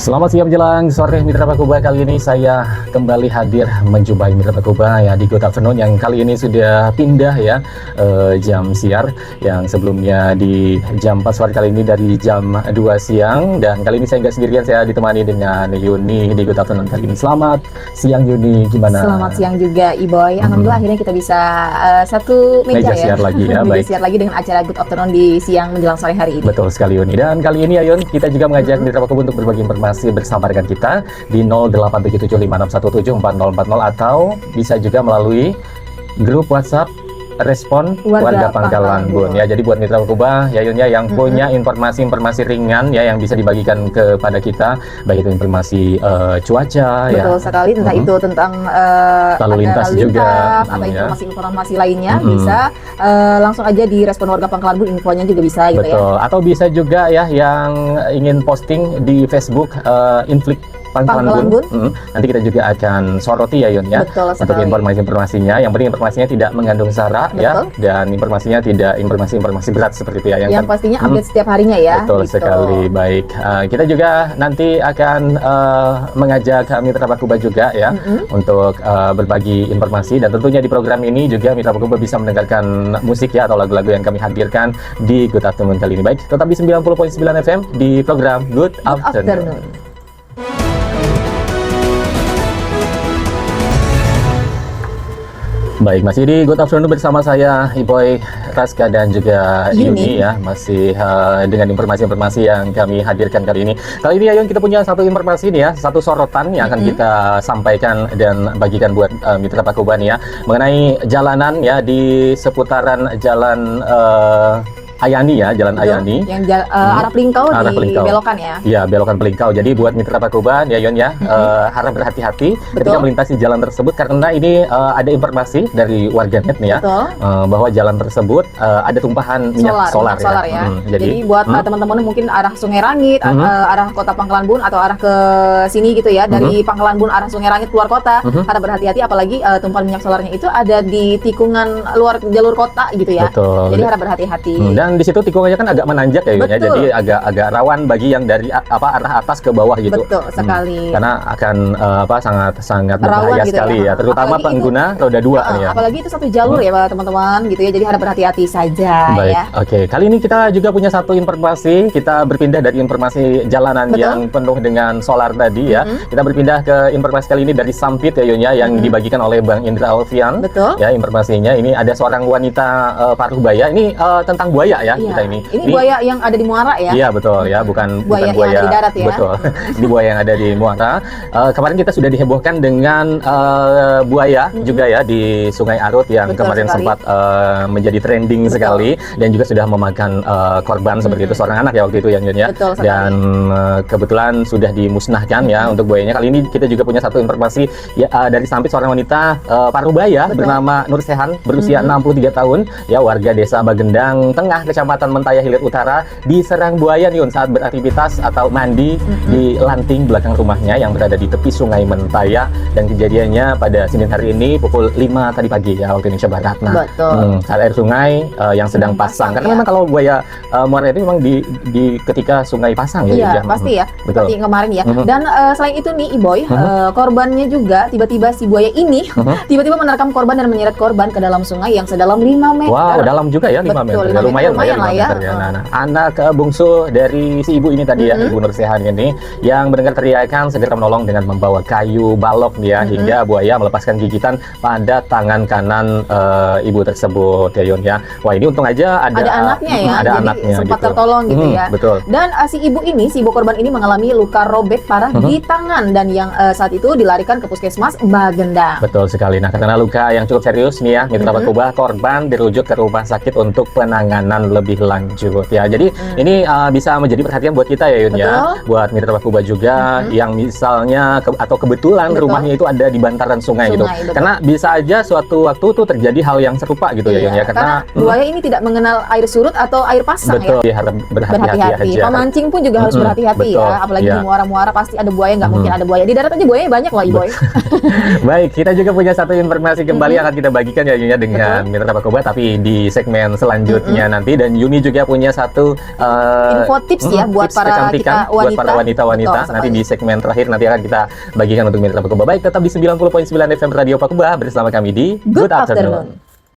Selamat siang menjelang sore Mitra Pakuba. Kali ini saya kembali hadir menjumpai Mitra Pakuba ya di Good Afternoon yang kali ini sudah pindah ya jam siar, yang sebelumnya di jam 4 sore, kali ini dari jam 2 siang. Dan kali ini saya nggak sendirian, saya ditemani dengan Yuni di Good Afternoon kali ini. Selamat siang Yuni, gimana? Selamat siang juga Iboy. Alhamdulillah akhirnya kita bisa satu meja ya. Siar lagi ya. Meja Baik. siar lagi dengan acara Good Afternoon di siang menjelang sore hari ini. Betul sekali Yuni. Dan kali ini Ayun, kita juga mengajak Mitra Pakuba untuk berbagi informasi bersama dengan kita di 087756174040 atau bisa juga melalui grup WhatsApp Respon Warga Pangkalan Bun ya. Jadi buat Mitra Pakuba ya Yun ya, yang punya informasi-informasi ringan ya yang bisa dibagikan kepada kita, baik itu informasi cuaca ya. Betul sekali, entah itu tentang lalu lintas juga atau informasi-informasi lainnya bisa langsung aja di Respon Warga Pangkalan Bun, infonya juga bisa gitu ya. Betul, atau bisa juga ya yang ingin posting di Facebook Inflik Pangkalan Bun. Nanti kita juga akan soroti ya Yun ya. Betul untuk sekali. informasinya. Yang penting informasinya tidak mengandung sara ya, dan informasinya tidak informasi berat seperti itu ya. Yang pastinya update setiap harinya ya. Betul sekali. Baik, kita juga nanti akan mengajak Mitra Pakuba juga ya untuk berbagi informasi, dan tentunya di program ini juga Mitra Pakuba bisa mendengarkan musik ya atau lagu-lagu yang kami hadirkan di Good Afternoon kali ini. Baik, tetap di 90.9 FM di program Good Afternoon. Baik, masih di Good Afternoon bersama saya Iboy, Raska, dan juga Yuni ya, masih dengan informasi-informasi yang kami hadirkan kali ini. Kali ini Ayun, kita punya satu informasi nih ya, satu sorotan yang akan kita sampaikan dan bagikan buat Mitra Pakuba nih ya, mengenai jalanan ya di seputaran jalan Ayani ya, Jalan Ayani. Yang arah Pelingkau belokan ya. Iya, belokan Pelingkau. Jadi buat Mitra Pakuba ya Yon ya, harap berhati-hati ketika melintasi jalan tersebut, karena ini ada informasi dari warganet nih ya, bahwa jalan tersebut ada tumpahan minyak solar ya. Jadi buat teman-teman mungkin arah Sungai Rangit, arah Kota Pangkalan Bun atau arah ke sini gitu ya, dari Pangkalan Bun arah Sungai Rangit keluar kota, harap berhati-hati, apalagi tumpahan minyak solarnya itu ada di tikungan luar jalur kota gitu ya. Betul. Jadi harap berhati-hati. Dan di situ tikungannya kan agak menanjak ya, ya, jadi agak rawan bagi yang dari arah atas ke bawah gitu. Betul sekali. Karena akan sangat berbahaya gitu sekali ya, terutama apalagi pengguna roda 2 nih ya. Apalagi itu satu jalur ya teman-teman gitu ya. Jadi harap berhati-hati saja. Baik, ya. Oke. Kali ini kita juga punya satu informasi. Kita berpindah dari informasi jalanan yang penuh dengan solar tadi ya. Kita berpindah ke informasi kali ini dari Sampit ya Yun ya, yang dibagikan oleh Bang Indra Alfian. Betul. Ya, informasinya ini ada seorang wanita Parubaya. Ini tentang buaya ya, kita ini. Ini buaya yang ada di Muara ya? Iya betul ya, bukan buaya yang ada di darat ya. Betul. Ini buaya yang ada di Muara. Kemarin kita sudah dihebohkan dengan buaya juga ya di Sungai Arut yang kemarin sempat menjadi trending sekali, dan juga sudah memakan korban seperti itu, seorang anak ya waktu itu ya Yun ya. Dan kebetulan sudah dimusnahkan ya untuk buayanya. Kali ini kita juga punya satu informasi ya, dari Sampit, seorang wanita Parubaya bernama Nur Sehan, berusia 63 tahun ya, warga desa Bagendang Tengah, Kecamatan Mentaya Hilir Utara, diserang buaya nih saat beraktivitas atau mandi di lanting belakang rumahnya yang berada di tepi Sungai Mentaya, dan kejadiannya pada Senin hari ini pukul 5 tadi pagi ya waktu Indonesia Barat. Nah, saat air sungai yang sedang pasang, karena memang kalau buaya Muara itu memang di ketika sungai pasang ya. Iya, pasti ya. Betul. Seperti kemarin ya. Dan selain itu nih Iboy, korbannya juga tiba-tiba si buaya ini tiba-tiba menerkam korban dan menyeret korban ke dalam sungai yang sedalam 5 meter. Wow, dalam juga ya 5 meter. Ya, lumayan lah ya. Nah, anak bungsu dari si ibu ini tadi ya, Ibu Nur Sehan ini, yang mendengar teriakan segera menolong dengan membawa kayu balok ya, hingga buaya melepaskan gigitan pada tangan kanan ibu tersebut ya Yun ya. Wah, ini untung aja ada anaknya ya, ada jadi anaknya sempat gitu. tertolong gitu ya. Betul. Dan si ibu korban ini mengalami luka robek parah di tangan, dan yang saat itu dilarikan ke puskesmas Bagendang. Betul sekali. Nah, karena luka yang cukup serius nih ya, Mitra Pakuba, korban dirujuk ke rumah sakit untuk penanganan lebih lanjut ya. Jadi ini bisa menjadi perhatian buat kita ya Yun ya, buat Mitra Pakuba juga yang misalnya atau kebetulan rumahnya itu ada di bantaran sungai gitu. Karena bisa aja suatu waktu tuh terjadi hal yang serupa gitu ya Yun ya, karena buaya ini tidak mengenal air surut atau air pasang ya. Harap berhati-hati. Pemancing pun juga harus berhati-hati ya, apalagi di muara-muara pasti ada buaya, nggak mungkin ada buaya. Di darat aja buayanya banyak loh Iboy. Baik, kita juga punya satu informasi kembali yang akan kita bagikan ya Yun ya dengan Mitra Pakuba, tapi di segmen selanjutnya nanti. sekali. Dan Yuni juga punya satu info tips ya buat tips para kecantikan, kita buat para wanita-wanita. Betul Nanti sekali. di segmen terakhir nanti akan kita bagikan untuk Mitra Pakuba. Baik, tetap di 90.9 FM Radio Pakuba bersama kami di Good Afternoon.